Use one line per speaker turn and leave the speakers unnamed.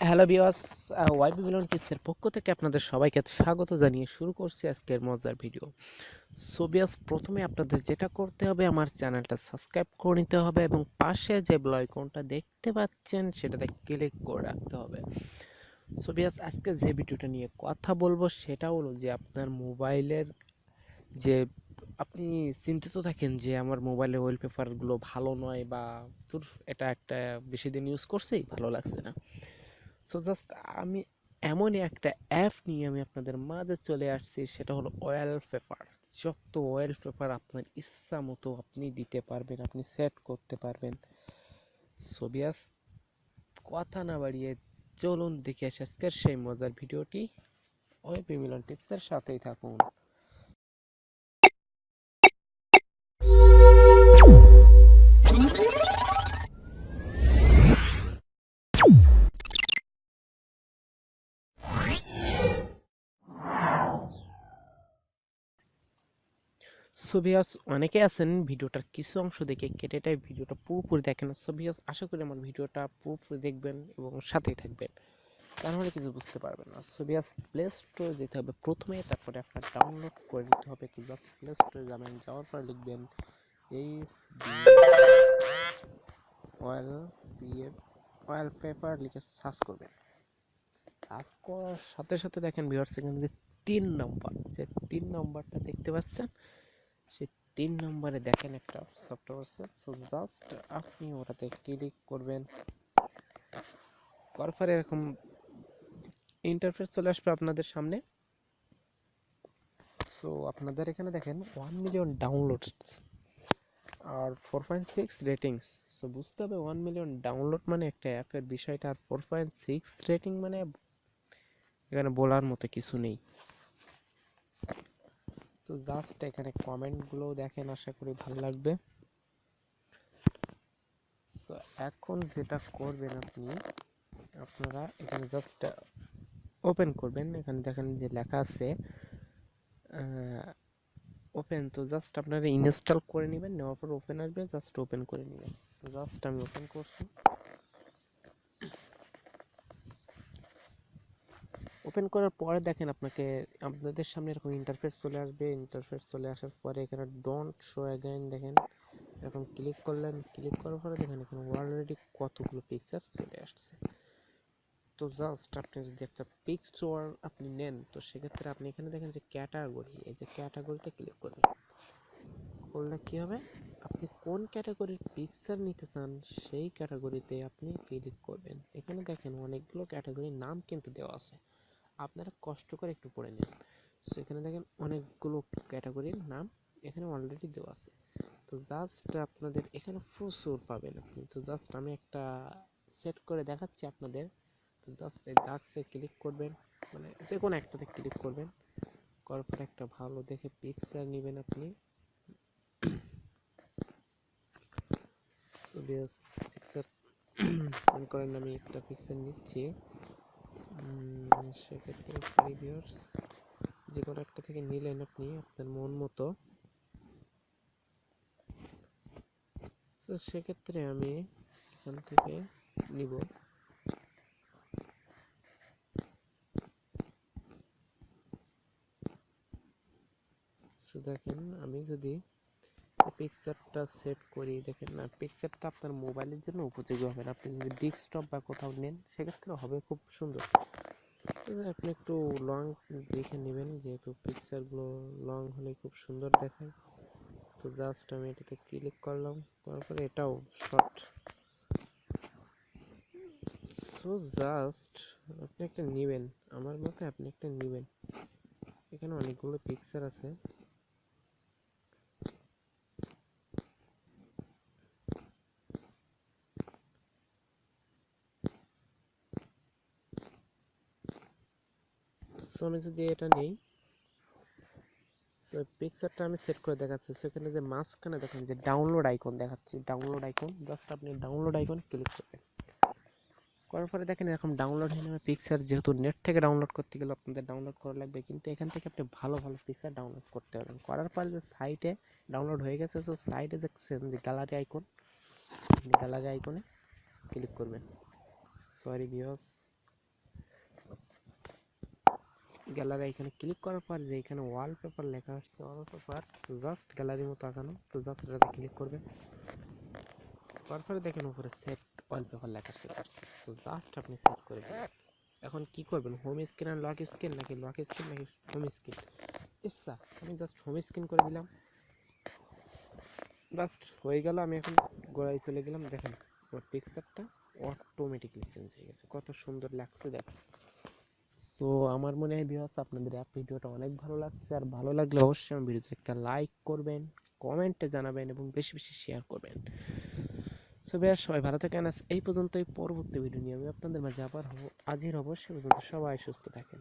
Hello viewers, YP মিলন টিপসের পক্ষ থেকে আপনাদের সবাইকে স্বাগত জানিয়ে শুরু করছি আজকের মজার ভিডিও। সো ভিউয়ার্স, প্রথমে আপনাদের যেটা করতে হবে, আমার চ্যানেলটা সাবস্ক্রাইব করে নিতে হবে এবং পাশে যে বেল আইকনটা দেখতে পাচ্ছেন সেটাতে ক্লিক করে রাখতে হবে। সো ভিউয়ার্স, আজকে যে ভিডিওটা নিয়ে কথা বলবো সেটা হলো যে আপনার মোবাইলের যে আপনি চিন্তিত থাকেন যে আমার মোবাইলের ওয়ালপেপারগুলো ভালো নয় বা তোর এটা একটা বেশি দিন ইউজ করছি ভালো লাগছে না। সো জাস্ট আমি এমনই একটা অ্যাপ নিয়ে আমি আপনাদের মাঝে চলে আসছি, সেটা হলো ওয়ালপেপার। যত ওয়ালপেপার আপনার ইচ্ছা মতো আপনি দিতে পারবেন, আপনি সেট করতে পারবেন। সো বিয়াস, কথা না বাড়িয়ে চলুন দেখে আসি আজকের সেই মজার ভিডিওটি। ওয়েবি মিলন টিপসের সাথেই থাকুন। সো ভিউয়ার্স, অনেকে আছেন ভিডিওটার কিছু অংশ দেখে কেটেটাই ভিডিওটা পুরোপুরি দেখেন না। সো ভিউয়ার্স, আশা করি আমার ভিডিওটা পুরোপুরি দেখবেন এবং সাথেই থাকবেন, তা নাহলে কিছু বুঝতে পারবেন না। সো ভিউয়ার্স, প্লে স্টোরে যেতে হবে প্রথমে, তারপরে আপনার ডাউনলোড করে নিতে হবে। তো জাস্ট প্লে স্টোরে যাবেন, যাওয়ার পরে লিখবেন এইচডি ওয়েল পিএফ ওয়ালপেপার লিখে সার্চ করবেন। সার্চ করার সাথে সাথে দেখেন ভিউয়ার্স, এখানে যে 3 নম্বরটা দেখতে পাচ্ছেন, সেই 3 নম্বরে দেখেন একটা সফটওয়্যার আছে। সো জাস্ট আপনি ওটাতে ক্লিক করবেন, করার পরে এরকম ইন্টারফেস চলে আসবে আপনাদের সামনে। সো আপনাদের এখানে দেখেন 1 মিলিয়ন ডাউনলোডস আর 4.6 রেটিংস। সো বুঝতে হবে 1 মিলিয়ন ডাউনলোড মানে একটা অ্যাপের বিষয়টা, আর 4.6 রেটিং মানে এখানে বলার মতো কিছু নেই। তো জাস্ট এখানে কমেন্টগুলো দেখেন, আশা করি ভালো লাগবে। সো এখন যেটা করবেন আপনারা এখানে জাস্ট ওপেন করবেন। এখানে দেখেন যে লেখা আছে ওপেন। তো জাস্ট আপনারা ইনস্টল করে নেবেন, নেওয়ার পর ওপেন আসবে, জাস্ট ওপেন করে নেবেন। তো জাস্ট আমি ওপেন করছি। ওপেন করার পরে দেখেন আপনাদের সামনে এরকম ইন্টারফেস চলে আসবে। ইন্টারফেস চলে আসার পরে এখানে ডোন্ট শো অ্যাগেইন দেখেন, এরকম ক্লিক করলেন। ক্লিক করার পরে দেখেন এখানে অলরেডি কতগুলো পিকচার চলে আসছে। তো জাস্ট আপনি যদি একটা পিকচার আপনি নেন, তো সেক্ষেত্রে আপনি এখানে দেখেন যে ক্যাটাগরি, এই যে ক্যাটাগরিতে ক্লিক করবেন। করলে কি হবে, আপনি কোন ক্যাটাগরির পিকচার নিতে চান সেই ক্যাটাগরিতে আপনি ক্লিক করবেন। এখানে দেখেন অনেকগুলো ক্যাটাগরির নাম কিন্তু দেওয়া আছে, আপনারা কষ্ট করে একটু পড়ে নিন। সো এখানে দেখেন অনেকগুলো ক্যাটাগরির নাম এখানে অলরেডি দেওয়া আছে। তো জাস্ট আপনাদের এখানে প্রচুর পাবেন আপনি। তো জাস্ট আমি একটা সেট করে দেখাচ্ছি আপনাদের। তো জাস্ট এই ডাক্সে ক্লিক করবেন, মানে যে কোনো একটাতে ক্লিক করবেন, করার পর একটা ভালো দেখে পিকচার নেবেন আপনি। সো বেশ, পিকচার মনে করেন আমি একটা পিকচার নিচ্ছি, সেক্ষেত্রে সরি ভিউয়ার্স, যে কোনো একটা থেকে নিলেন আপনি আপনার মন মতো। তো সেক্ষেত্রে আমি এখান থেকে নিব। তো দেখেন আমি যদি পিকচারটা সেট করি, দেখেন না পিকচারটা আপনার মোবাইলের জন্য উপযোগী হবে না। আপনি যদি ডেস্কটপ বা কোথাও নেন সেক্ষেত্রে হবে খুব সুন্দর। আপনি একটু লং দেখে নেবেন, যেহেতু পিকচারগুলো লং হলে খুব সুন্দর দেখায়। তো জাস্ট আমি এটাতে ক্লিক করলাম, তারপরে এটাও শর্ট। সো জাস্ট আপনি একটা নেবেন, আমার মতে আপনি একটা নেবেন। এখানে অনেকগুলো পিকচার আছে। সো আমি যদি এটা নেই, সো পিকচারটা আমি সেট করে দেখাচ্ছি। সেখানে যে মাঝখানে দেখেন যে ডাউনলোড আইকন দেখাচ্ছি, ডাউনলোড আইকন, জাস্ট আপনি ডাউনলোড আইকন ক্লিক করবেন। করার পরে দেখেন এরকম ডাউনলোড হয়ে নেবে পিকচার। যেহেতু নেট থেকে ডাউনলোড করতে গেলে আপনাদের ডাউনলোড করা লাগবে, কিন্তু এখান থেকে আপনি ভালো ভালো পিকচার ডাউনলোড করতে পারবেন। করার পরে যে সাইটে ডাউনলোড হয়ে গেছে, সো সাইডে দেখছেন যে গ্যালারি আইকন, গ্যালারি আইকনে ক্লিক করবেন। সরি ভিউয়ার্স, গ্যালারি এখানে ক্লিক করার পর যে এখানে ওয়ালপেপার লেখা আসছে, ওয়ালপেপার জাস্ট গ্যালারির মতো আঁকানো, তো জাস্ট এটাতে ক্লিক করবেন। তারপরে দেখেন উপরে সেট ওয়ালপেপার লেখা আসছে, তো জাস্ট আপনি সেট করে দেবেন। এখন কি করবেন, হোম স্ক্রিন আর লক স্ক্রিন নাকি লক স্ক্রিন নাকি হোম স্ক্রিন? ইচ্ছা, আমি জাস্ট হোম স্ক্রিন করে দিলাম, জাস্ট হয়ে গেল। আমি এখন গোড়ায় চলে গেলাম, দেখেন আমার পিকচারটা অটোমেটিকলি চেঞ্জ হয়ে গেছে, কত সুন্দর লাগছে দেখেন। তো আমার মনে হয় ভিউয়ার্স আপনাদের ভিডিওটা অনেক ভালো লাগছে, আর ভালো লাগলে অবশ্যই আমার ভিডিওতে একটা লাইক করবেন, কমেন্টে জানাবেন এবং বেশি বেশি শেয়ার করবেন। সো ভিউয়ার্স সবাই ভালো থাকেন, এই পর্যন্তই। পরবর্তী ভিডিও নিয়ে আমি আপনাদের মাঝে আবার হাজির হব, সে পর্যন্ত সবাই সুস্থ থাকেন।